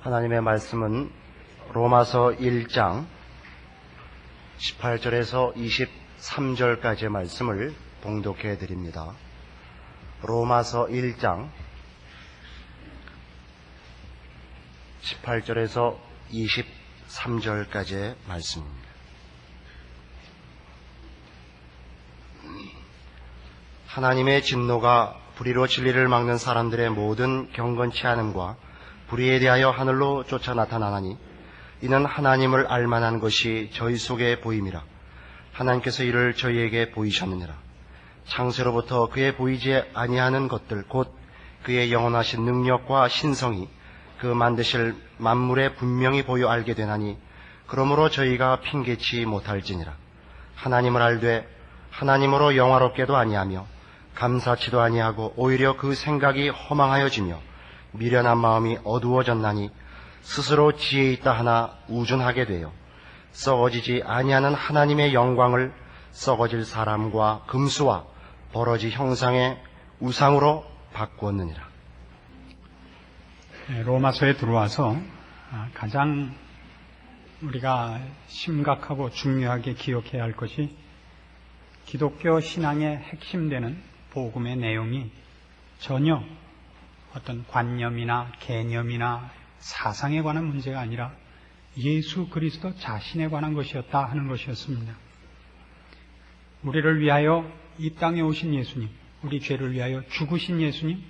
하나님의 말씀은 로마서 1장 18절에서 23절까지의 말씀을 봉독해 드립니다. 로마서 1장 18절에서 23절까지의 말씀입니다. 하나님의 진노가 불의로 진리를 막는 사람들의 모든 경건치 않음과 불의에 대하여 하늘로 쫓아 나타나나니 이는 하나님을 알만한 것이 저희 속에 보임이라. 하나님께서 이를 저희에게 보이셨느니라. 창세로부터 그의 보이지 아니하는 것들 곧 그의 영원하신 능력과 신성이 그 만드실 만물에 분명히 보여 알게 되나니 그러므로 저희가 핑계치 못할지니라. 하나님을 알되 하나님으로 영화롭게도 아니하며 감사치도 아니하고 오히려 그 생각이 허망하여지며 미련한 마음이 어두워졌나니 스스로 지혜 있다 하나 우준하게 되어 썩어지지 아니하는 하나님의 영광을 썩어질 사람과 금수와 버러지 형상의 우상으로 바꾸었느니라. 로마서에 들어와서 가장 우리가 심각하고 중요하게 기억해야 할 것이 기독교 신앙의 핵심되는 복음의 내용이 전혀 어떤 관념이나 개념이나 사상에 관한 문제가 아니라 예수 그리스도 자신에 관한 것이었다 하는 것이었습니다. 우리를 위하여 이 땅에 오신 예수님, 우리 죄를 위하여 죽으신 예수님,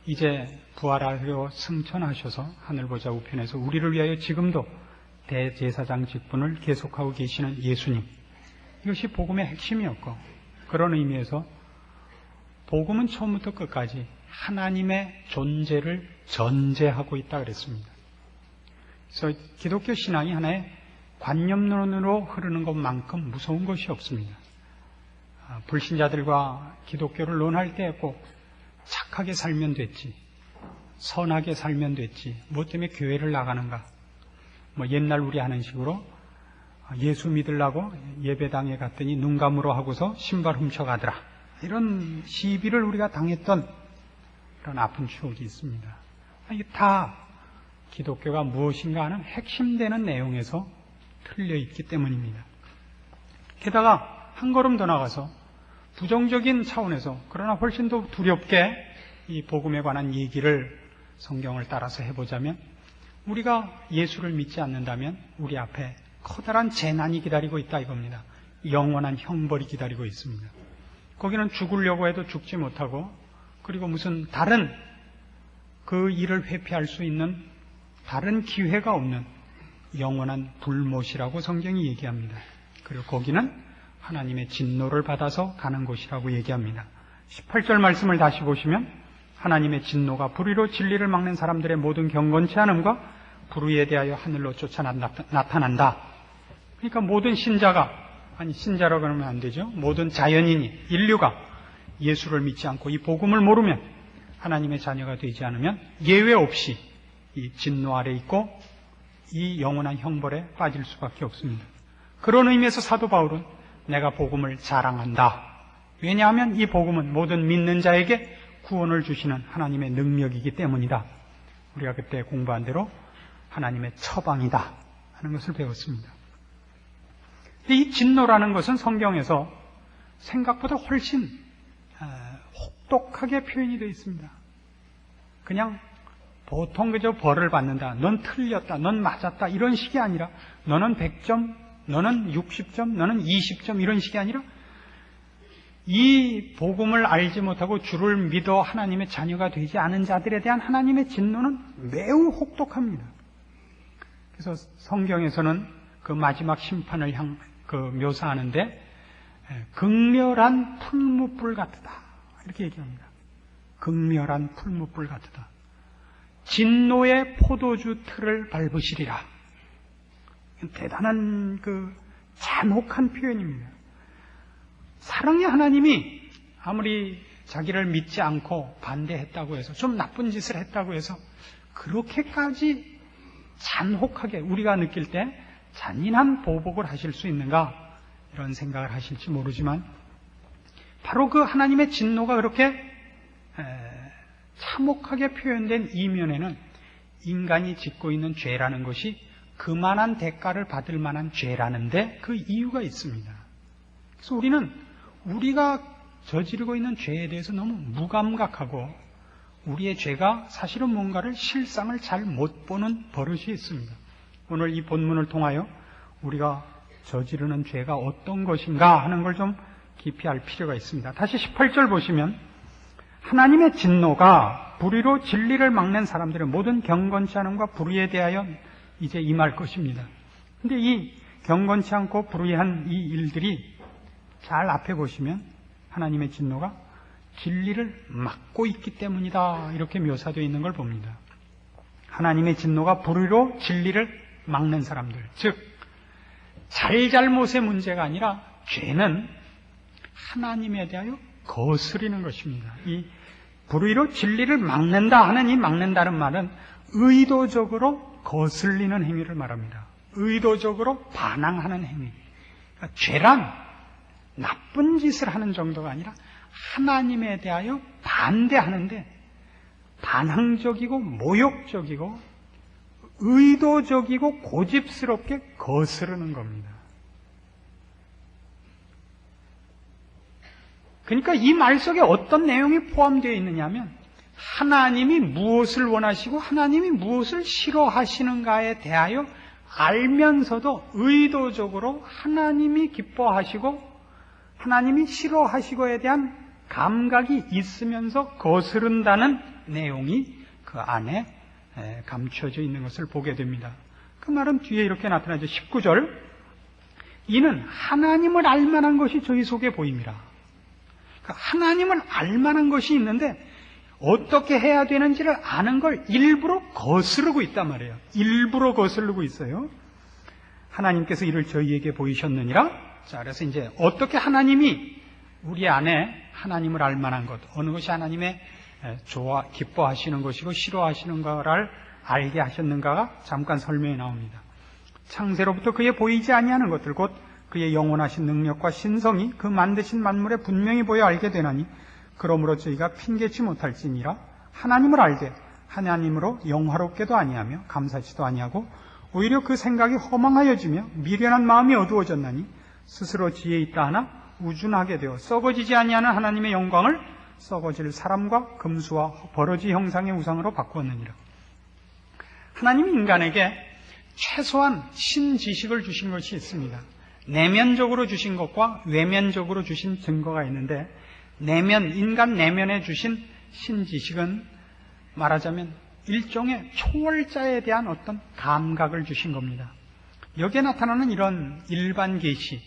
이제 부활하려 승천하셔서 하늘보좌 우편에서 우리를 위하여 지금도 대제사장 직분을 계속하고 계시는 예수님, 이것이 복음의 핵심이었고, 그런 의미에서 복음은 처음부터 끝까지 하나님의 존재를 전제하고 있다 그랬습니다. 그래서 기독교 신앙이 하나의 관념론으로 흐르는 것만큼 무서운 것이 없습니다. 불신자들과 기독교를 논할 때 꼭 착하게 살면 됐지, 선하게 살면 됐지, 무엇 때문에 교회를 나가는가, 옛날 우리 하는 식으로 예수 믿으려고 예배당에 갔더니 눈 감으로 하고서 신발 훔쳐가더라, 이런 시비를 우리가 당했던 그런 아픈 추억이 있습니다. 이게 다 기독교가 무엇인가 하는 핵심되는 내용에서 틀려 있기 때문입니다. 게다가 한 걸음 더 나가서 부정적인 차원에서, 그러나 훨씬 더 두렵게 이 복음에 관한 얘기를 성경을 따라서 해보자면, 우리가 예수를 믿지 않는다면 우리 앞에 커다란 재난이 기다리고 있다 이겁니다. 영원한 형벌이 기다리고 있습니다. 거기는 죽으려고 해도 죽지 못하고, 그리고 무슨 다른 그 일을 회피할 수 있는 다른 기회가 없는 영원한 불못이라고 성경이 얘기합니다. 그리고 거기는 하나님의 진노를 받아서 가는 곳이라고 얘기합니다. 18절 말씀을 다시 보시면 하나님의 진노가 불의로 진리를 막는 사람들의 모든 경건치 않음과 불의에 대하여 하늘로 쫓아 나타난다. 그러니까 모든 신자가, 아니 신자라고 하면 안 되죠, 모든 자연인이, 인류가 예수를 믿지 않고 이 복음을 모르면, 하나님의 자녀가 되지 않으면 예외 없이 이 진노 아래 있고 이 영원한 형벌에 빠질 수밖에 없습니다. 그런 의미에서 사도 바울은 내가 복음을 자랑한다. 왜냐하면 이 복음은 모든 믿는 자에게 구원을 주시는 하나님의 능력이기 때문이다. 우리가 그때 공부한 대로 하나님의 처방이다 하는 것을 배웠습니다. 이 진노라는 것은 성경에서 생각보다 훨씬 혹독하게 표현이 되어 있습니다. 그냥 보통 그저 벌을 받는다, 넌 틀렸다, 넌 맞았다, 이런 식이 아니라 너는 100점, 너는 60점, 너는 20점, 이런 식이 아니라 이 복음을 알지 못하고 주를 믿어 하나님의 자녀가 되지 않은 자들에 대한 하나님의 진노는 매우 혹독합니다. 그래서 성경에서는 그 마지막 심판을 묘사하는데 극렬한 풀무불 같으다 이렇게 얘기합니다. 극렬한 풀무불 같으다. 진노의 포도주 틀을 밟으시리라. 대단한 잔혹한 표현입니다. 사랑의 하나님이 아무리 자기를 믿지 않고 반대했다고 해서, 좀 나쁜 짓을 했다고 해서 그렇게까지 잔혹하게 우리가 느낄 때 잔인한 보복을 하실 수 있는가, 이런 생각을 하실지 모르지만, 바로 그 하나님의 진노가 그렇게 참혹하게 표현된 이면에는 인간이 짓고 있는 죄라는 것이 그만한 대가를 받을 만한 죄라는데 그 이유가 있습니다. 그래서 우리는 우리가 저지르고 있는 죄에 대해서 너무 무감각하고 우리의 죄가 사실은 뭔가를 실상을 잘 못 보는 버릇이 있습니다. 오늘 이 본문을 통하여 우리가 저지르는 죄가 어떤 것인가 하는 걸 좀 깊이 알 필요가 있습니다. 다시 18절 보시면 하나님의 진노가 불의로 진리를 막는 사람들의 모든 경건치 않음과 불의에 대하여 이제 임할 것입니다. 근데 이 경건치 않고 불의한 이 일들이 잘 앞에 보시면 하나님의 진노가 진리를 막고 있기 때문이다 이렇게 묘사되어 있는 걸 봅니다. 하나님의 진노가 불의로 진리를 막는 사람들, 즉 잘잘못의 문제가 아니라 죄는 하나님에 대하여 거스리는 것입니다. 이 불의로 진리를 막는다 하는 이 막는다는 말은 의도적으로 거슬리는 행위를 말합니다. 의도적으로 반항하는 행위. 그러니까 죄란 나쁜 짓을 하는 정도가 아니라 하나님에 대하여 반대하는데 반항적이고 모욕적이고 의도적이고 고집스럽게 거스르는 겁니다. 그러니까 이 말 속에 어떤 내용이 포함되어 있느냐면 하나님이 무엇을 원하시고 하나님이 무엇을 싫어하시는가에 대하여 알면서도 의도적으로 하나님이 기뻐하시고 하나님이 싫어하시고에 대한 감각이 있으면서 거스른다는 내용이 그 안에 감춰져 있는 것을 보게 됩니다. 그 말은 뒤에 이렇게 나타나죠. 19절 이는 하나님을 알만한 것이 저희 속에 보임이라. 그러니까 하나님을 알만한 것이 있는데 어떻게 해야 되는지를 아는 걸 일부러 거스르고 있단 말이에요. 일부러 거스르고 있어요. 하나님께서 이를 저희에게 보이셨느니라. 자, 그래서 이제 어떻게 하나님이 우리 안에 하나님을 알만한 것, 어느 것이 하나님의 기뻐하시는 것이고 싫어하시는 거를 알게 하셨는가가 잠깐 설명이 나옵니다. 창세로부터 그의 보이지 아니하는 것들 곧 그의 영원하신 능력과 신성이 그 만드신 만물에 분명히 보여 알게 되나니 그러므로 저희가 핑계치 못할지니라. 하나님을 알되 하나님으로 영화롭게도 아니하며 감사치도 아니하고 오히려 그 생각이 허망하여지며 미련한 마음이 어두워졌나니 스스로 지혜 있다 하나 우준하게 되어 썩어지지 아니하는 하나님의 영광을 썩어질 사람과 금수와 버러지 형상의 우상으로 바꾸었느니라. 하나님이 인간에게 최소한 신지식을 주신 것이 있습니다. 내면적으로 주신 것과 외면적으로 주신 증거가 있는데 인간 내면에 주신 신지식은 말하자면 일종의 초월자에 대한 어떤 감각을 주신 겁니다. 여기에 나타나는 이런 일반 계시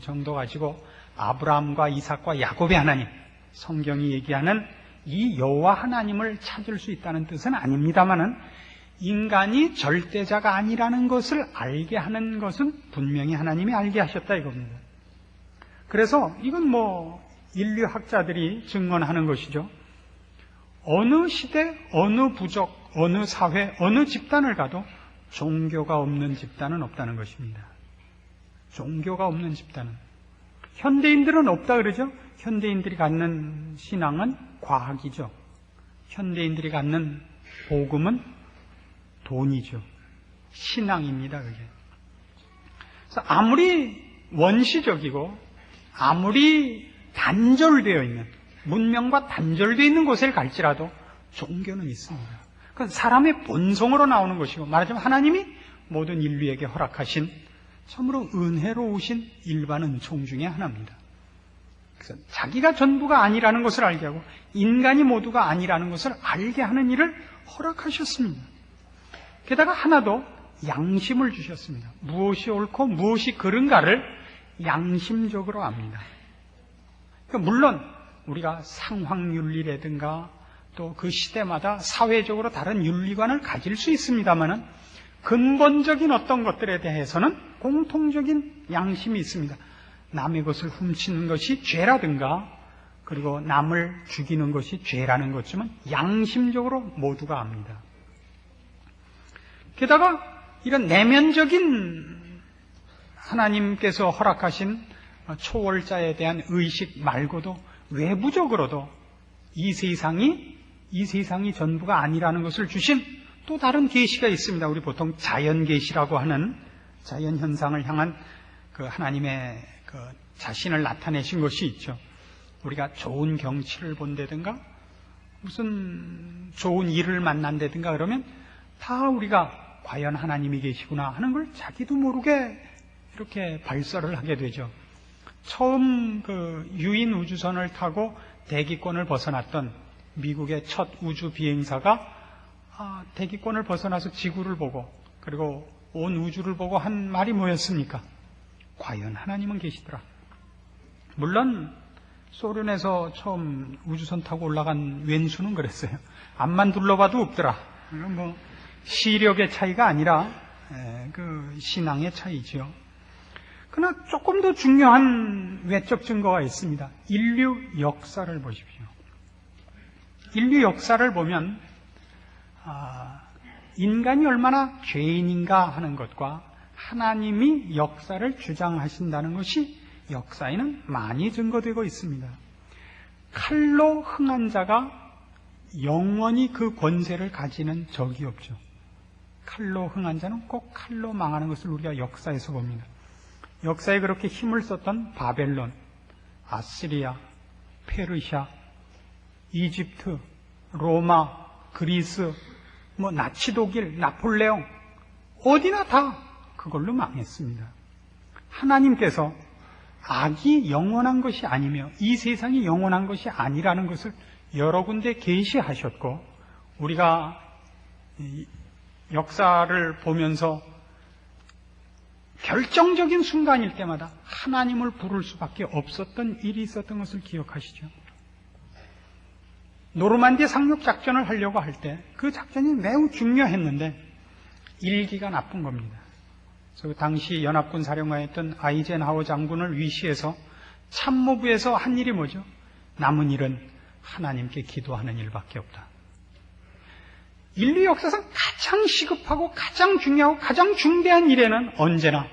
정도 가지고 아브라함과 이삭과 야곱의 하나님, 성경이 얘기하는 이 여호와 하나님을 찾을 수 있다는 뜻은 아닙니다만은 인간이 절대자가 아니라는 것을 알게 하는 것은 분명히 하나님이 알게 하셨다 이겁니다. 그래서 이건 인류학자들이 증언하는 것이죠. 어느 시대, 어느 부족, 어느 사회, 어느 집단을 가도 종교가 없는 집단은 없다는 것입니다. 종교가 없는 집단은. 현대인들은 없다 그러죠? 현대인들이 갖는 신앙은 과학이죠. 현대인들이 갖는 복음은 돈이죠. 신앙입니다, 그게. 그래서 아무리 원시적이고 아무리 단절되어 있는 문명과 단절되어 있는 곳에 갈지라도 종교는 있습니다. 그건 사람의 본성으로 나오는 것이고 말하자면 하나님이 모든 인류에게 허락하신 참으로 은혜로우신 일반 은총 중에 하나입니다. 그래서 자기가 전부가 아니라는 것을 알게 하고 인간이 모두가 아니라는 것을 알게 하는 일을 허락하셨습니다. 게다가 하나 더 양심을 주셨습니다. 무엇이 옳고 무엇이 그른가를 양심적으로 압니다. 그러니까 물론 우리가 상황윤리라든가 또 그 시대마다 사회적으로 다른 윤리관을 가질 수 있습니다만은 근본적인 어떤 것들에 대해서는 공통적인 양심이 있습니다. 남의 것을 훔치는 것이 죄라든가 그리고 남을 죽이는 것이 죄라는 것쯤은 양심적으로 모두가 압니다. 게다가 이런 내면적인 하나님께서 허락하신 초월자에 대한 의식 말고도 외부적으로도 이 세상이 전부가 아니라는 것을 주신 또 다른 계시가 있습니다. 우리 보통 자연 계시라고 하는 자연 현상을 향한 그 하나님의 그 자신을 나타내신 것이 있죠. 우리가 좋은 경치를 본다든가 무슨 좋은 일을 만난다든가 그러면 다 우리가 과연 하나님이 계시구나 하는 걸 자기도 모르게 이렇게 발설을 하게 되죠. 처음 그 유인 우주선을 타고 대기권을 벗어났던 미국의 첫 우주 비행사가 대기권을 벗어나서 지구를 보고 그리고 온 우주를 보고 한 말이 뭐였습니까? 과연 하나님은 계시더라. 물론 소련에서 처음 우주선 타고 올라간 왼수는 그랬어요. 앞만 둘러봐도 없더라. 뭐 시력의 차이가 아니라 그 신앙의 차이죠. 그러나 조금 더 중요한 외적 증거가 있습니다. 인류 역사를 보십시오. 인류 역사를 보면 인간이 얼마나 죄인인가 하는 것과 하나님이 역사를 주장하신다는 것이 역사에는 많이 증거되고 있습니다. 칼로 흥한 자가 영원히 그 권세를 가지는 적이 없죠. 칼로 흥한 자는 꼭 칼로 망하는 것을 우리가 역사에서 봅니다. 역사에 그렇게 힘을 썼던 바벨론, 아시리아, 페르시아, 이집트, 로마, 그리스, 나치 독일, 나폴레옹 어디나 다 그걸로 망했습니다. 하나님께서 악이 영원한 것이 아니며 이 세상이 영원한 것이 아니라는 것을 여러 군데 계시하셨고 우리가 역사를 보면서 결정적인 순간일 때마다 하나님을 부를 수밖에 없었던 일이 있었던 것을 기억하시죠. 노르만디 상륙 작전을 하려고 할 때 그 작전이 매우 중요했는데 일기가 나쁜 겁니다. 그래서 당시 연합군 사령관이었던 아이젠하워 장군을 위시해서 참모부에서 한 일이 뭐죠? 남은 일은 하나님께 기도하는 일밖에 없다. 인류 역사상 가장 시급하고 가장 중요하고 가장 중대한 일에는 언제나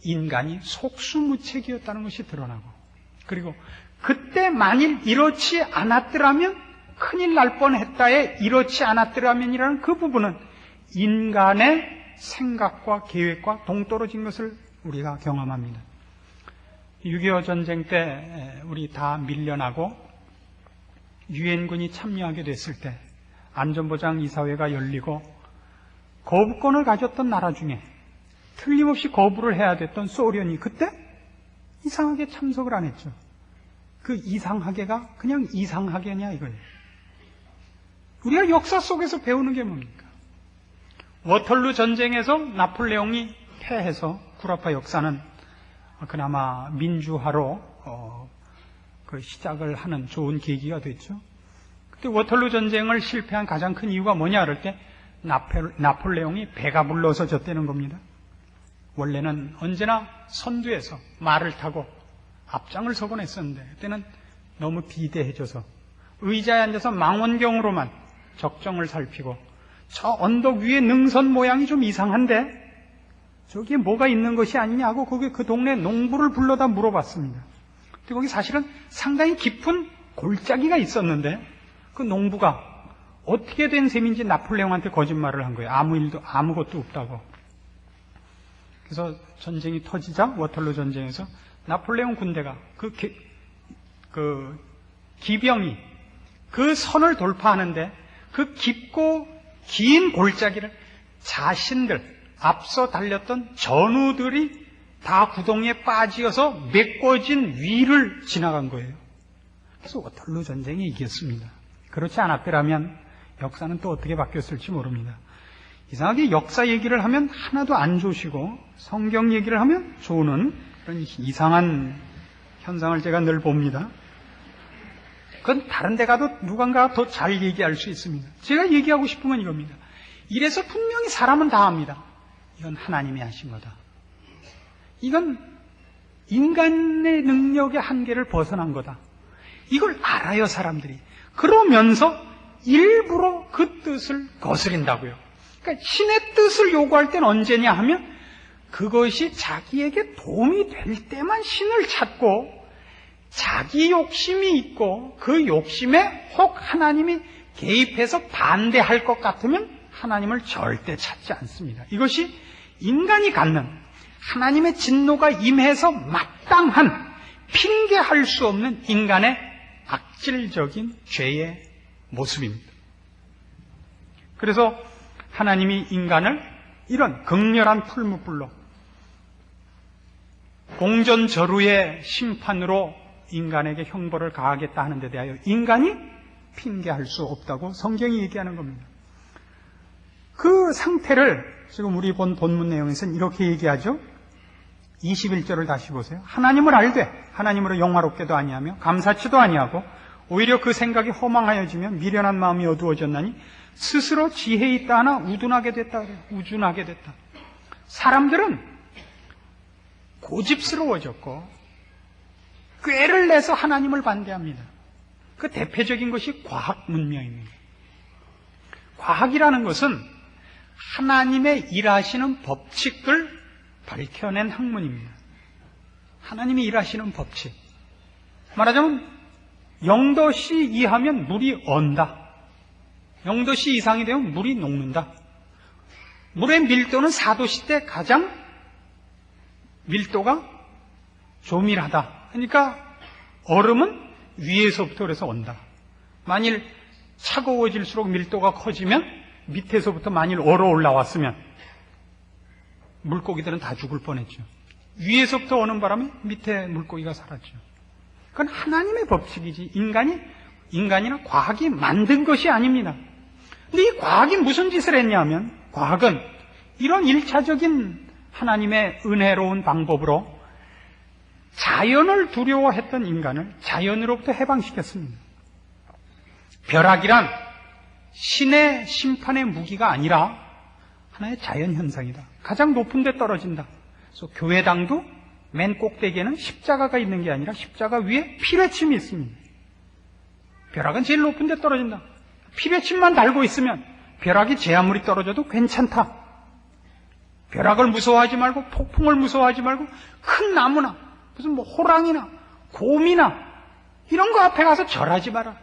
인간이 속수무책이었다는 것이 드러나고 그리고 그때 만일 이렇지 않았더라면 큰일 날 뻔했다에 이렇지 않았더라면이라는 그 부분은 인간의 생각과 계획과 동떨어진 것을 우리가 경험합니다. 6.25 전쟁 때 우리 다 밀려나고 유엔군이 참여하게 됐을 때 안전보장 이사회가 열리고 거부권을 가졌던 나라 중에 틀림없이 거부를 해야 됐던 소련이 그때 이상하게 참석을 안 했죠. 그 이상하게가 그냥 이상하게냐 이거예요. 우리가 역사 속에서 배우는 게 뭡니까? 워털루 전쟁에서 나폴레옹이 패해서 구라파 역사는 그나마 민주화로 그 시작을 하는 좋은 계기가 됐죠. 그때 워털루 전쟁을 실패한 가장 큰 이유가 뭐냐 그럴 때 나폴레옹이 배가 불러서 졌다는 겁니다. 원래는 언제나 선두에서 말을 타고 앞장을 서곤 했었는데 그때는 너무 비대해져서 의자에 앉아서 망원경으로만 적정을 살피고 저 언덕 위에 능선 모양이 좀 이상한데 저기에 뭐가 있는 것이 아니냐 하고 거기 그 동네 농부를 불러다 물어봤습니다. 근데 거기 사실은 상당히 깊은 골짜기가 있었는데 그 농부가 어떻게 된 셈인지 나폴레옹한테 거짓말을 한 거예요. 아무것도 없다고. 그래서 전쟁이 터지자 워털루 전쟁에서 나폴레옹 군대가 그 기병이 그 선을 돌파하는데 그 깊고 긴 골짜기를 자신들 앞서 달렸던 전우들이 다 구덩이에 빠지어서 메꿔진 위를 지나간 거예요. 그래서 워털루 전쟁이 이겼습니다. 그렇지 않았더라면 역사는 또 어떻게 바뀌었을지 모릅니다. 이상하게 역사 얘기를 하면 하나도 안 좋으시고 성경 얘기를 하면 좋은 그런 이상한 현상을 제가 늘 봅니다. 그건 다른 데 가도 누군가 더 잘 얘기할 수 있습니다. 제가 얘기하고 싶은 건 이겁니다. 이래서 분명히 사람은 다 압니다. 이건 하나님이 하신 거다. 이건 인간의 능력의 한계를 벗어난 거다. 이걸 알아요, 사람들이. 그러면서 일부러 그 뜻을 거스린다고요. 그러니까 신의 뜻을 요구할 때는 언제냐 하면 그것이 자기에게 도움이 될 때만 신을 찾고 자기 욕심이 있고 그 욕심에 혹 하나님이 개입해서 반대할 것 같으면 하나님을 절대 찾지 않습니다. 이것이 인간이 갖는 하나님의 진노가 임해서 마땅한 핑계할 수 없는 인간의 악질적인 죄의 모습입니다. 그래서 하나님이 인간을 이런 극렬한 풀무불로 공전저루의 심판으로 인간에게 형벌을 가하겠다 하는 데 대하여 인간이 핑계할 수 없다고 성경이 얘기하는 겁니다. 그 상태를 지금 우리 본 본문 내용에서는 이렇게 얘기하죠. 21절을 다시 보세요. 하나님을 알되 하나님으로 영화롭게도 아니하며 감사치도 아니하고 오히려 그 생각이 허망하여지며 미련한 마음이 어두워졌나니 스스로 지혜 있다 하나 우둔하게 됐다 그래요. 우둔하게 됐다. 사람들은 고집스러워졌고 꾀를 내서 하나님을 반대합니다. 그 대표적인 것이 과학 문명입니다. 과학이라는 것은 하나님의 일하시는 법칙을 밝혀낸 학문입니다. 하나님이 일하시는 법칙. 말하자면 0도씨 이하면 물이 언다. 0도씨 이상이 되면 물이 녹는다. 물의 밀도는 4도씨 때 가장 밀도가 조밀하다. 그러니까 얼음은 위에서부터 그래서 온다. 만일 차가워질수록 밀도가 커지면 밑에서부터 만일 얼어 올라왔으면 물고기들은 다 죽을 뻔했죠. 위에서부터 오는 바람에 밑에 물고기가 살았죠. 그건 하나님의 법칙이지 인간이나 과학이 만든 것이 아닙니다. 근데 이 과학이 무슨 짓을 했냐면 과학은 이런 1차적인 하나님의 은혜로운 방법으로 자연을 두려워했던 인간을 자연으로부터 해방시켰습니다. 벼락이란 신의 심판의 무기가 아니라 하나의 자연현상이다. 가장 높은 데 떨어진다. 그래서 교회당도 맨 꼭대기에는 십자가가 있는 게 아니라 십자가 위에 피뢰침이 있습니다. 벼락은 제일 높은 데 떨어진다. 피뢰침만 달고 있으면 벼락이 제 아무리 떨어져도 괜찮다. 벼락을 무서워하지 말고 폭풍을 무서워하지 말고 큰 나무나 무슨 뭐 호랑이나 곰이나 이런 거 앞에 가서 절하지 마라.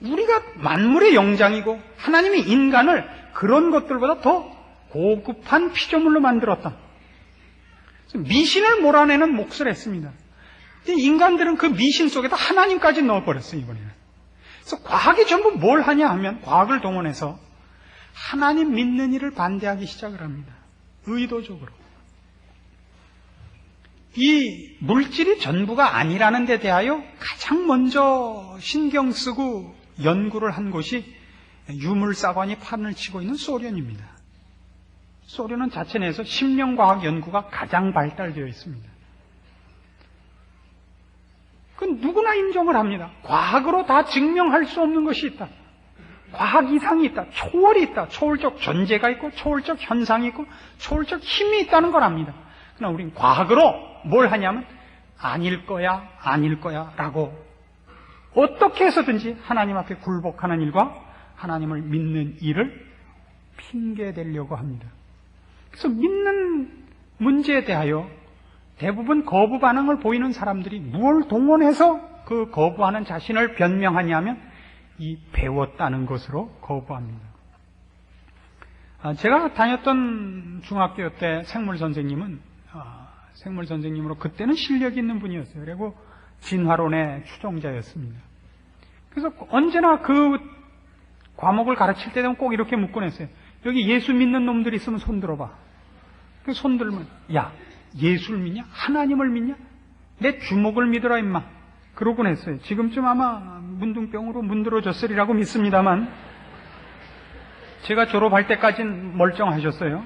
우리가 만물의 영장이고 하나님이 인간을 그런 것들보다 더 고급한 피조물로 만들었다. 미신을 몰아내는 몫을 했습니다. 인간들은 그 미신 속에다 하나님까지 넣어버렸어요, 이번에는. 그래서 과학이 전부 뭘 하냐 하면 과학을 동원해서 하나님 믿는 일을 반대하기 시작을 합니다. 의도적으로. 이 물질이 전부가 아니라는 데 대하여 가장 먼저 신경 쓰고 연구를 한 곳이 유물사관이 판을 치고 있는 소련입니다. 소련은 자체 내에서 심령과학 연구가 가장 발달되어 있습니다. 그건 누구나 인정을 합니다. 과학으로 다 증명할 수 없는 것이 있다. 과학 이상이 있다. 초월이 있다. 초월적 존재가 있고 초월적 현상이 있고 초월적 힘이 있다는 걸 압니다. 그러나 우린 과학으로 뭘 하냐면 아닐 거야 라고 어떻게 해서든지 하나님 앞에 굴복하는 일과 하나님을 믿는 일을 핑계대려고 합니다. 그래서 믿는 문제에 대하여 대부분 거부 반응을 보이는 사람들이 무엇을 동원해서 그 거부하는 자신을 변명하냐면 이 배웠다는 것으로 거부합니다. 제가 다녔던 중학교 때 생물 선생님으로 그때는 실력이 있는 분이었어요. 그리고 진화론의 추종자였습니다. 그래서 언제나 그 과목을 가르칠 때 되면 꼭 이렇게 묻곤 했어요. 여기 예수 믿는 놈들 있으면 손 들어봐. 그 손 들면 야 예수를 믿냐? 하나님을 믿냐? 내 주먹을 믿어라 임마. 그러곤 했어요. 지금쯤 아마 문둥병으로 문드러졌으리라고 믿습니다만 제가 졸업할 때까지는 멀쩡하셨어요.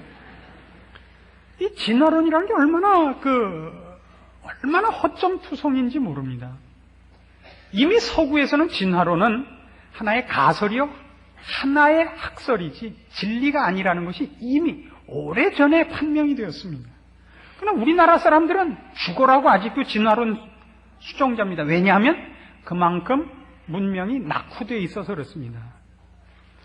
이 진화론이라는 게 얼마나 허점투성인지 모릅니다. 이미 서구에서는 진화론은 하나의 가설이요, 하나의 학설이지 진리가 아니라는 것이 이미 오래전에 판명이 되었습니다. 그러나 우리나라 사람들은 죽어라고 아직도 진화론 수종자입니다. 왜냐하면 그만큼 문명이 낙후되어 있어서 그렇습니다.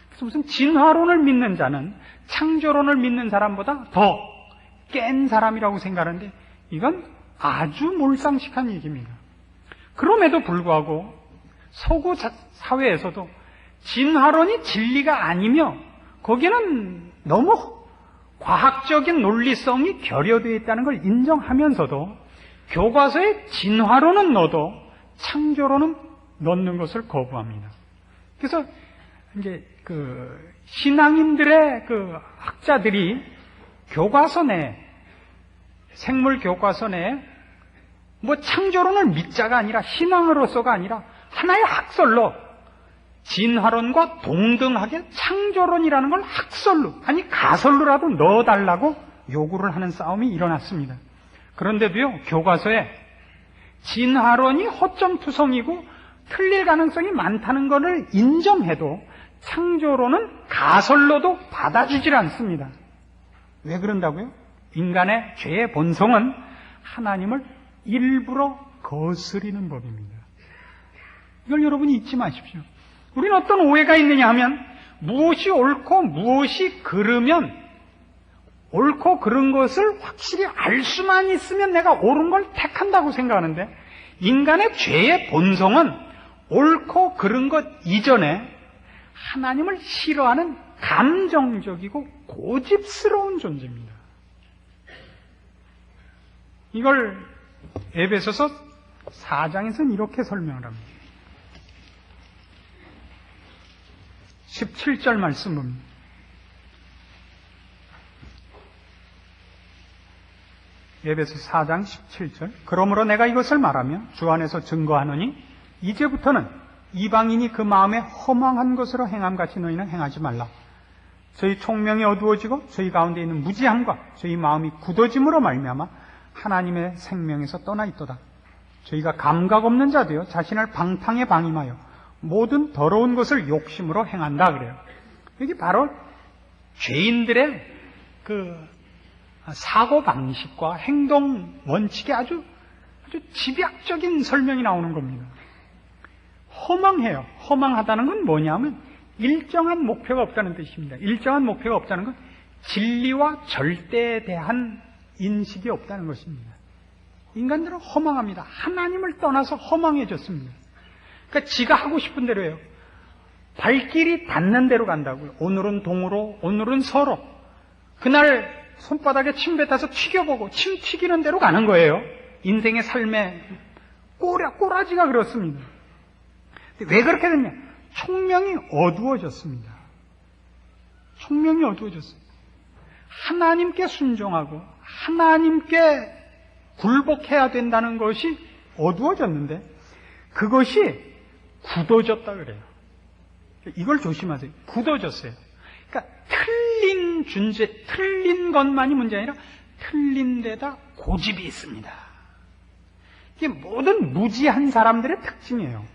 그래서 무슨 진화론을 믿는 자는 창조론을 믿는 사람보다 더 깬 사람이라고 생각하는데 이건 아주 몰상식한 얘기입니다. 그럼에도 불구하고 서구 사회에서도 진화론이 진리가 아니며 거기는 너무 과학적인 논리성이 결여되어 있다는 걸 인정하면서도 교과서에 진화론은 넣어도 창조론은 넣는 것을 거부합니다. 그래서 이제 신앙인들의 학자들이 교과서 내 생물 교과서 내에 창조론을 믿자가 아니라 신앙으로서가 아니라 하나의 학설로 진화론과 동등하게 창조론이라는 걸 학설로 아니 가설로라도 넣어달라고 요구를 하는 싸움이 일어났습니다. 그런데도요 교과서에 진화론이 허점투성이고 틀릴 가능성이 많다는 것을 인정해도 창조론은 가설로도 받아주질 않습니다. 왜 그런다고요? 인간의 죄의 본성은 하나님을 일부러 거스리는 법입니다. 이걸 여러분이 잊지 마십시오. 우리는 어떤 오해가 있느냐 하면 무엇이 옳고 무엇이 그르면 옳고 그른 것을 확실히 알 수만 있으면 내가 옳은 걸 택한다고 생각하는데 인간의 죄의 본성은 옳고 그른 것 이전에 하나님을 싫어하는 감정적이고 고집스러운 존재입니다. 이걸 에베소서 4장에서는 이렇게 설명을 합니다. 17절 말씀 봅니다. 에베소 4장 17절 그러므로 내가 이것을 말하며 주 안에서 증거하노니 이제부터는 이방인이 그 마음에 허망한 것으로 행함같이 너희는 행하지 말라. 저희 총명이 어두워지고 저희 가운데 있는 무지함과 저희 마음이 굳어짐으로 말미암아 하나님의 생명에서 떠나 있도다. 저희가 감각 없는 자되어 자신을 방탕에 방임하여 모든 더러운 것을 욕심으로 행한다 그래요. 여기 바로 죄인들의 사고 방식과 행동 원칙의 아주 집약적인 설명이 나오는 겁니다. 허망해요. 허망하다는 건 뭐냐면 일정한 목표가 없다는 뜻입니다. 일정한 목표가 없다는 건 진리와 절대에 대한 인식이 없다는 것입니다. 인간들은 허망합니다. 하나님을 떠나서 허망해졌습니다. 그러니까 지가 하고 싶은 대로 해요. 발길이 닿는 대로 간다고요. 오늘은 동으로, 오늘은 서로. 그날 손바닥에 침 뱉어서 튀겨보고 침 튀기는 대로 가는 거예요. 인생의 삶의 꼬라지가 그렇습니다. 왜 그렇게 됐냐? 총명이 어두워졌습니다. 총명이 어두워졌습니다. 하나님께 순종하고 하나님께 굴복해야 된다는 것이 어두워졌는데 그것이 굳어졌다 그래요. 이걸 조심하세요. 굳어졌어요. 그러니까 틀린 것만이 문제 아니라 틀린 데다 고집이 있습니다. 이게 모든 무지한 사람들의 특징이에요.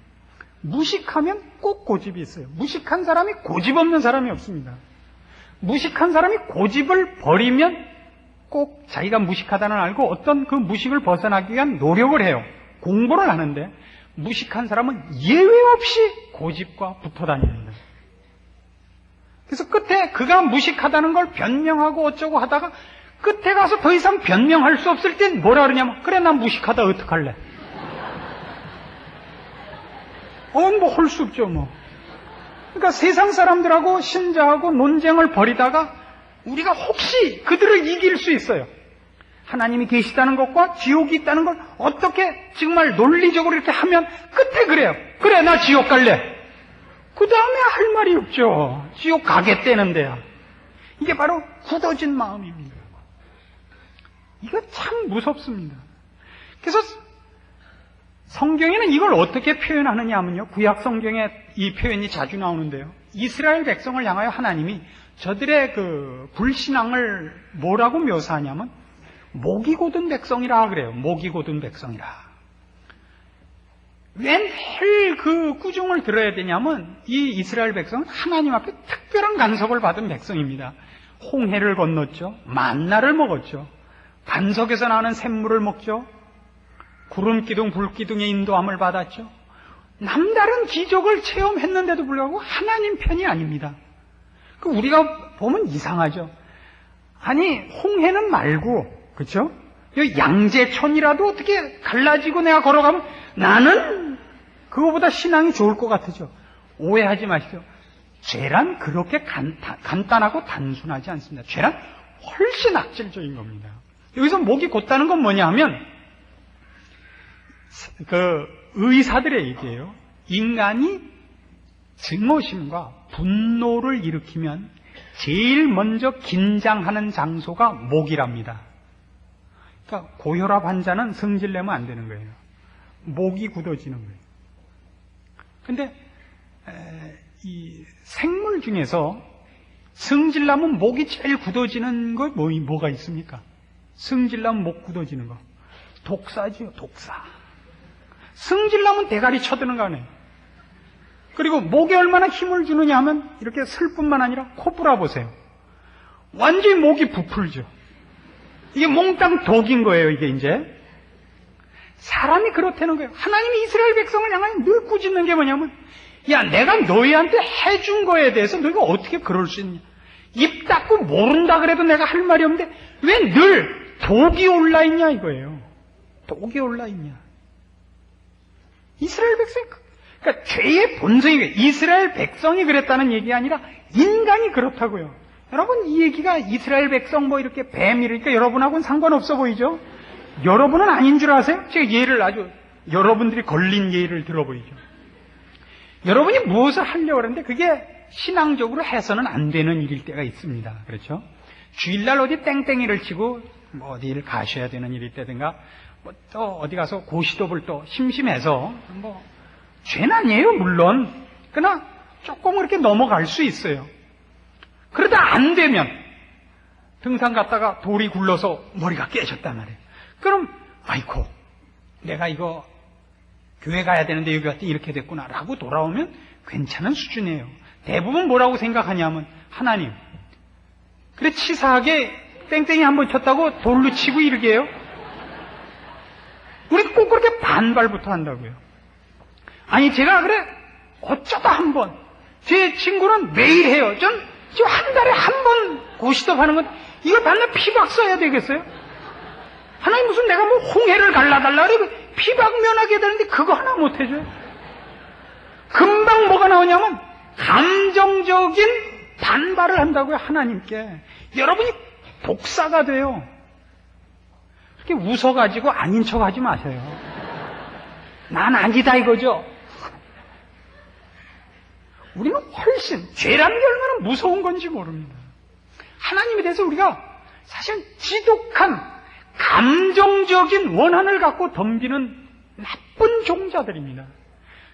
무식하면 꼭 고집이 있어요. 무식한 사람이 고집 없는 사람이 없습니다. 무식한 사람이 고집을 버리면 꼭 자기가 무식하다는 알고 어떤 그 무식을 벗어나기 위한 노력을 해요. 공부를 하는데 무식한 사람은 예외 없이 고집과 붙어 다닙니다. 그래서 끝에 그가 무식하다는 걸 변명하고 어쩌고 하다가 끝에 가서 더 이상 변명할 수 없을 땐 뭐라 그러냐면 그래 난 무식하다 어떡할래? 뭐 할 수 없죠 뭐. 그러니까 세상 사람들하고 신자하고 논쟁을 벌이다가 우리가 혹시 그들을 이길 수 있어요. 하나님이 계시다는 것과 지옥이 있다는 걸 어떻게 정말 논리적으로 이렇게 하면 끝에 그래요. 그래 나 지옥 갈래. 그 다음에 할 말이 없죠. 지옥 가겠다는데요. 이게 바로 굳어진 마음입니다. 이거 참 무섭습니다. 그래서 성경에는 이걸 어떻게 표현하느냐 하면요. 구약 성경에 이 표현이 자주 나오는데요. 이스라엘 백성을 향하여 하나님이 저들의 그 불신앙을 뭐라고 묘사하냐면 목이 곧은 백성이라 그래요. 목이 곧은 백성이라. 왜 매일 그 꾸중을 들어야 되냐면 이 이스라엘 백성은 하나님 앞에 특별한 간섭을 받은 백성입니다. 홍해를 건넜죠. 만나를 먹었죠. 반석에서 나는 샘물을 먹죠. 구름기둥, 불기둥의 인도함을 받았죠. 남다른 기적을 체험했는데도 불구하고 하나님 편이 아닙니다. 우리가 보면 이상하죠. 아니 홍해는 말고 그렇죠? 양재천이라도 어떻게 갈라지고 내가 걸어가면 나는 그거보다 신앙이 좋을 것 같으죠. 오해하지 마십시오. 죄란 그렇게 간단하고 단순하지 않습니다. 죄란 훨씬 악질적인 겁니다. 여기서 목이 곧다는 건 뭐냐 하면, 그 의사들의 얘기예요. 인간이 증오심과 분노를 일으키면 제일 먼저 긴장하는 장소가 목이랍니다. 그러니까 고혈압 환자는 성질 내면 안 되는 거예요. 목이 굳어지는 거예요. 근데 이 생물 중에서 성질나면 목이 제일 굳어지는 거 뭐가 있습니까? 성질나면 목 굳어지는 거. 독사지요, 독사. 성질나면 대가리 쳐드는 거 아니에요. 그리고 목에 얼마나 힘을 주느냐 하면 이렇게 슬뿐만 아니라 코 불어보세요. 완전히 목이 부풀죠. 이게 몽땅 독인 거예요, 이게 이제. 사람이 그렇다는 거예요. 하나님이 이스라엘 백성을 향하여 늘 꾸짖는 게 뭐냐면, 야, 내가 너희한테 해준 거에 대해서 너희가 어떻게 그럴 수 있냐. 입 닫고 모른다 그래도 내가 할 말이 없는데 왜 늘 독이 올라있냐 이거예요. 독이 올라있냐. 이스라엘 백성이, 그러니까 죄의 본성이, 이스라엘 백성이 그랬다는 얘기가 아니라 인간이 그렇다고요. 여러분, 이 얘기가 이스라엘 백성 뭐 이렇게 뱀이니까 여러분하고는 상관없어 보이죠? 여러분은 아닌 줄 아세요? 제가 예를 아주 여러분들이 걸린 예를 들어보이죠. 여러분이 무엇을 하려고 하는데 그게 신앙적으로 해서는 안 되는 일일 때가 있습니다. 그렇죠? 주일날 어디 땡땡이를 치고 뭐 어디를 가셔야 되는 일일 때든가 뭐 또 어디 가서 고시도를 또 심심해서 뭐 죄는 아니에요, 물론. 그러나 조금 그렇게 넘어갈 수 있어요. 그러다 안 되면 등산 갔다가 돌이 굴러서 머리가 깨졌단 말이에요. 그럼 아이고 내가 이거 교회 가야 되는데 여기 왔더니 이렇게 됐구나 라고 돌아오면 괜찮은 수준이에요. 대부분 뭐라고 생각하냐면, 하나님 그래 치사하게 땡땡이 한번 쳤다고 돌로 치고 이러게 해요? 우리 꼭 그렇게 반발부터 한다고요. 아니 제가 그래 어쩌다 한번, 제 친구는 매일 해요. 전 지금 한 달에 한 번 고시톱 하는 건 이걸 반날 피박 써야 되겠어요? 하나님 무슨 내가 뭐 홍해를 갈라달라 그래 피박 면하게 되는데 그거 하나 못 해줘요. 금방 뭐가 나오냐면 감정적인 반발을 한다고요, 하나님께. 여러분이 복사가 돼요. 그렇게 웃어가지고 아닌 척 하지 마세요. 난 아니다 이거죠. 우리는 훨씬 죄라는 게 얼마나 무서운 건지 모릅니다. 하나님에 대해서 우리가 사실 지독한 감정적인 원한을 갖고 덤비는 나쁜 종자들입니다.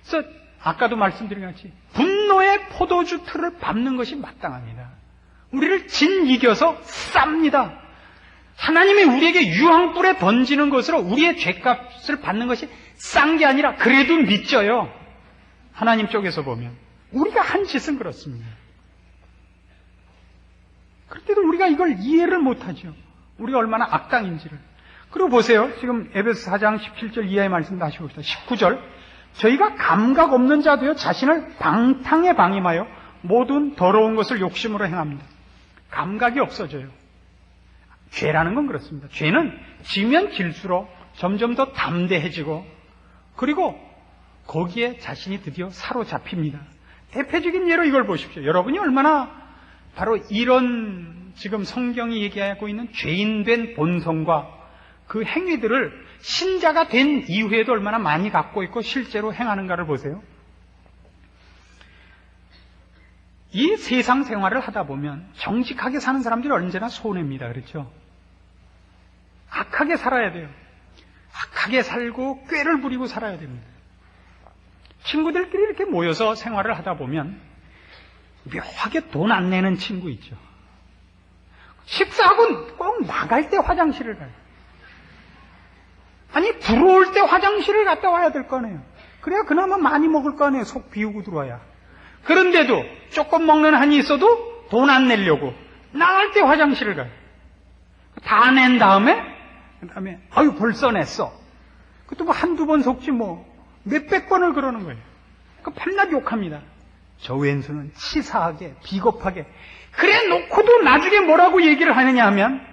그래서 아까도 말씀드린 같이 분노의 포도주 틀을 밟는 것이 마땅합니다. 우리를 진이겨서 쌉니다. 하나님이 우리에게 유황불에 던지는 것으로 우리의 죄값을 받는 것이 싼 게 아니라 그래도 믿져요. 하나님 쪽에서 보면 우리가 한 짓은 그렇습니다. 그런데도 우리가 이걸 이해를 못하죠. 우리가 얼마나 악당인지를. 그리고 보세요. 지금 에베소 4장 17절 이하의 말씀 다시 봅시다. 19절. 저희가 감각 없는 자도요 자신을 방탕에 방임하여 모든 더러운 것을 욕심으로 행합니다. 감각이 없어져요. 죄라는 건 그렇습니다. 죄는 지면 질수록 점점 더 담대해지고, 그리고 거기에 자신이 드디어 사로잡힙니다. 대표적인 예로 이걸 보십시오. 여러분이 얼마나 바로 이런 지금 성경이 얘기하고 있는 죄인된 본성과 그 행위들을 신자가 된 이후에도 얼마나 많이 갖고 있고 실제로 행하는가를 보세요. 이 세상 생활을 하다 보면 정직하게 사는 사람들이 언제나 손해입니다. 그렇죠? 악하게 살아야 돼요. 악하게 살고 꾀를 부리고 살아야 됩니다. 친구들끼리 이렇게 모여서 생활을 하다 보면 묘하게 돈 안 내는 친구 있죠. 식사하고 꼭 나갈 때 화장실을 가요. 아니 들어올 때 화장실을 갔다 와야 될 거 아니에요. 그래야 그나마 많이 먹을 거 아니에요. 속 비우고 들어와야. 그런데도 조금 먹는 한이 있어도 돈 안 내려고 나갈 때 화장실을 가요. 다 낸 다음에 아유 벌써 냈어. 그것도 뭐 한두 번 속지 뭐 몇백 번을 그러는 거예요. 그 밤낮 욕합니다. 저 왼수는 치사하게 비겁하게 그래 놓고도 나중에 뭐라고 얘기를 하느냐 하면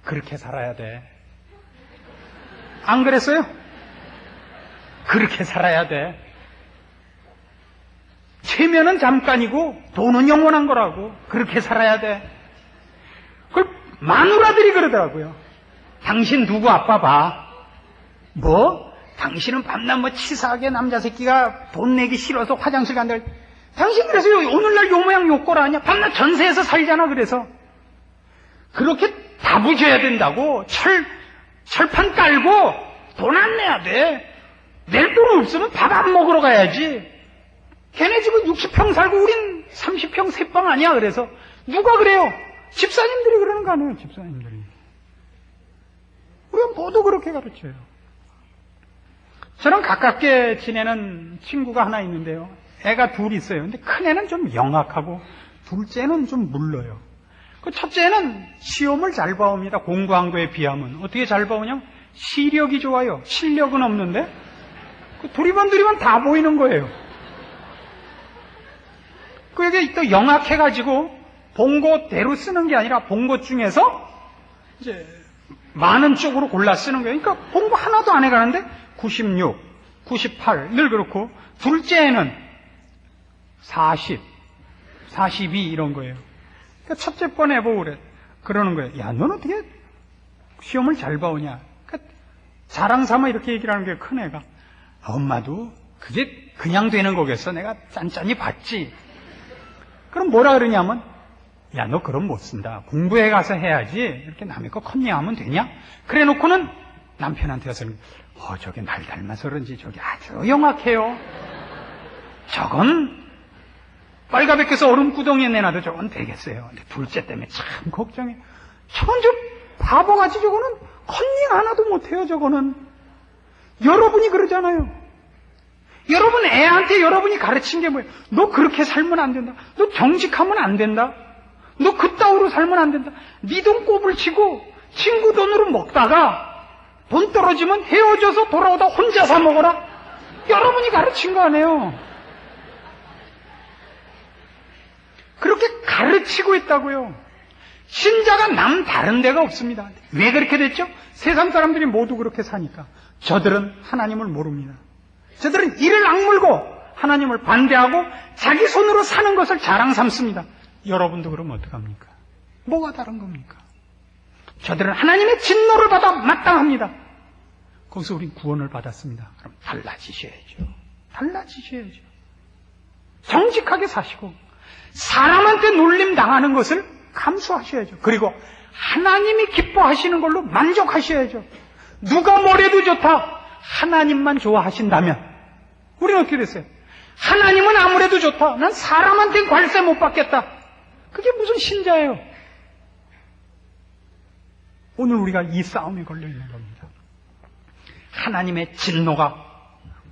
그렇게 살아야 돼. 안 그랬어요? 그렇게 살아야 돼. 체면은 잠깐이고 돈은 영원한 거라고. 그렇게 살아야 돼. 그걸 마누라들이 그러더라고요. 당신 누구 아빠 봐. 뭐? 당신은 밤낮 뭐 치사하게 남자 새끼가 돈 내기 싫어서 화장실 간다. 당신 그래서 오늘날 요 모양 요 꼴 아니야? 밤낮 전세에서 살잖아. 그래서 그렇게 다부져야 된다고. 철판 깔고 돈 안 내야 돼. 낼 돈 없으면 밥 안 먹으러 가야지. 걔네 집은 60평 살고 우린 30평 3방 아니야. 그래서 누가 그래요? 집사님들이 그러는 거 아니에요. 집사님들이. 우리가 모두 그렇게 가르쳐요. 저랑 가깝게 지내는 친구가 하나 있는데요. 애가 둘 있어요. 근데 큰 애는 좀 영악하고 둘째는 좀 물러요. 그 첫째는 시험을 잘 봐옵니다. 공부한 거에 비하면. 어떻게 잘 봐오냐면 시력이 좋아요. 실력은 없는데 그 두리번 다 보이는 거예요. 그게 또 영악해가지고 본고대로 쓰는 게 아니라 본 것 중에서 이제 많은 쪽으로 골라 쓰는 거예요. 그러니까 공부 하나도 안 해가는데 96, 98 늘 그렇고 둘째는 40, 42 이런 거예요. 그러니까 첫째 번 해보고 그러는 거예요. 야, 넌 어떻게 시험을 잘 봐오냐. 그러니까 자랑 삼아 이렇게 얘기를 하는 게 큰애가. 엄마도 그게 그냥 되는 거겠어. 내가 짠짠히 봤지. 그럼 뭐라 그러냐면 야, 너 그럼 못 쓴다. 공부해 가서 해야지. 이렇게 남의 거 컨닝하면 되냐? 그래 놓고는 남편한테 와서 저게 날 닮아서 그런지 저게 아주 영악해요. 저건 빨가벗겨서 얼음구덩이에 내놔도 저건 되겠어요. 근데 둘째 때문에 참 걱정해. 저건 좀 바보같이 저거는 컨닝 하나도 못해요. 저거는. 여러분이 그러잖아요. 여러분 애한테 여러분이 가르친 게 뭐예요? 너 그렇게 살면 안 된다. 너 정직하면 안 된다. 너 그따위로 살면 안 된다. 네 돈 꼽을 치고 친구 돈으로 먹다가 돈 떨어지면 헤어져서 돌아오다 혼자 사 먹어라. 여러분이 가르친 거 아니에요. 그렇게 가르치고 있다고요. 신자가 남 다른 데가 없습니다. 왜 그렇게 됐죠? 세상 사람들이 모두 그렇게 사니까. 저들은 하나님을 모릅니다. 저들은 이를 악물고 하나님을 반대하고 자기 손으로 사는 것을 자랑 삼습니다. 여러분도 그러면 어떡합니까? 뭐가 다른 겁니까? 저들은 하나님의 진노를 받아 마땅합니다. 거기서 우린 구원을 받았습니다. 그럼 달라지셔야죠. 달라지셔야죠. 정직하게 사시고 사람한테 놀림 당하는 것을 감수하셔야죠. 그리고 하나님이 기뻐하시는 걸로 만족하셔야죠. 누가 뭐래도 좋다. 하나님만 좋아하신다면 우리는 어떻게 됐어요? 하나님은 아무래도 좋다. 난 사람한테는 관세 못 받겠다. 그게 무슨 신자예요? 오늘 우리가 이 싸움에 걸려 있는 겁니다. 하나님의 진노가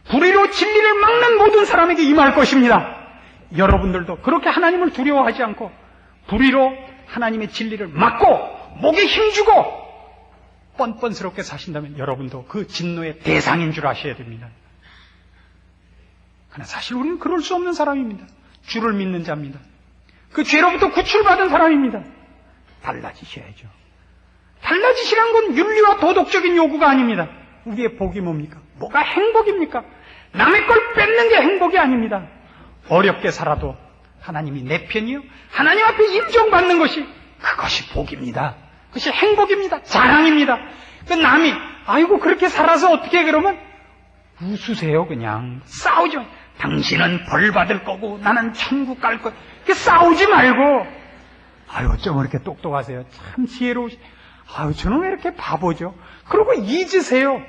불의로 진리를 막는 모든 사람에게 임할 것입니다. 여러분들도 그렇게 하나님을 두려워하지 않고 불의로 하나님의 진리를 막고 목에 힘주고 뻔뻔스럽게 사신다면 여러분도 그 진노의 대상인 줄 아셔야 됩니다. 그러나 사실 우리는 그럴 수 없는 사람입니다. 주를 믿는 자입니다. 그 죄로부터 구출받은 사람입니다. 달라지셔야죠. 달라지시란 건 윤리와 도덕적인 요구가 아닙니다. 우리의 복이 뭡니까? 뭐가 행복입니까? 남의 걸 뺏는 게 행복이 아닙니다. 어렵게 살아도 하나님이 내 편이요. 하나님 앞에 인정받는 것이 그것이 복입니다. 그것이 행복입니다. 자랑입니다. 그 남이 아이고 그렇게 살아서 어떻게 그러면 웃으세요. 그냥 싸우지 마. 당신은 벌 받을 거고 나는 천국 갈 거. 싸우지 말고 아유 어쩜 이렇게 똑똑하세요. 참 지혜로우시. 아유 저는 왜 이렇게 바보죠. 그러고 잊으세요.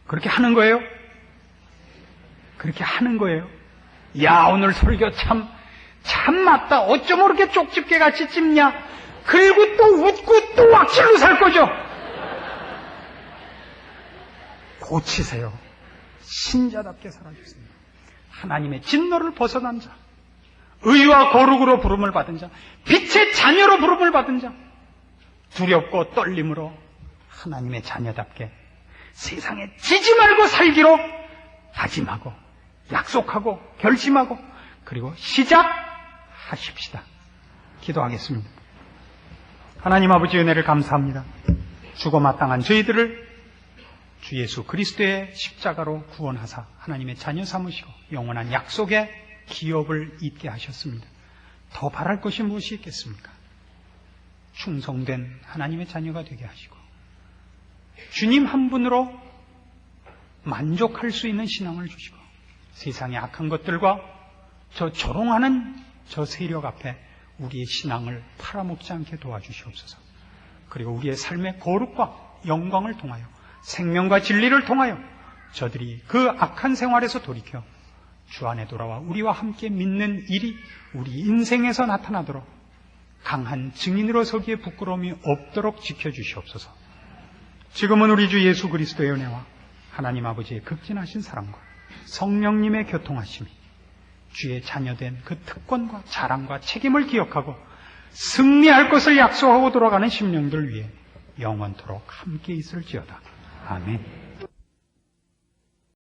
그렇게 하는 거예요? 그렇게 하는 거예요. 야 오늘 설교 참 맞다. 어쩜 이렇게 쪽집게 같이 찝냐. 그리고 또 웃고 또 왁실로 살 거죠. 고치세요. 신자답게 살아주세요. 하나님의 진노를 벗어난 자, 의와 거룩으로 부름을 받은 자, 빛의 자녀로 부름을 받은 자, 두렵고 떨림으로 하나님의 자녀답게 세상에 지지 말고 살기로 다짐하고 약속하고 결심하고 그리고 시작하십시다. 기도하겠습니다. 하나님 아버지 은혜를 감사합니다. 주고 마땅한 저희들을 주 예수 그리스도의 십자가로 구원하사 하나님의 자녀 삼으시고 영원한 약속의 기업을 잇게 하셨습니다. 더 바랄 것이 무엇이 있겠습니까? 충성된 하나님의 자녀가 되게 하시고 주님 한 분으로 만족할 수 있는 신앙을 주시고 세상의 악한 것들과 저 조롱하는 저 세력 앞에 우리의 신앙을 팔아먹지 않게 도와주시옵소서. 그리고 우리의 삶의 거룩과 영광을 통하여 생명과 진리를 통하여 저들이 그 악한 생활에서 돌이켜 주 안에 돌아와 우리와 함께 믿는 일이 우리 인생에서 나타나도록 강한 증인으로 서기에 부끄러움이 없도록 지켜주시옵소서. 지금은 우리 주 예수 그리스도의 은혜와 하나님 아버지의 극진하신 사랑과 성령님의 교통하심이 주의 자녀된 그 특권과 자랑과 책임을 기억하고 승리할 것을 약속하고 돌아가는 심령들 위해 영원토록 함께 있을지어다. 아멘.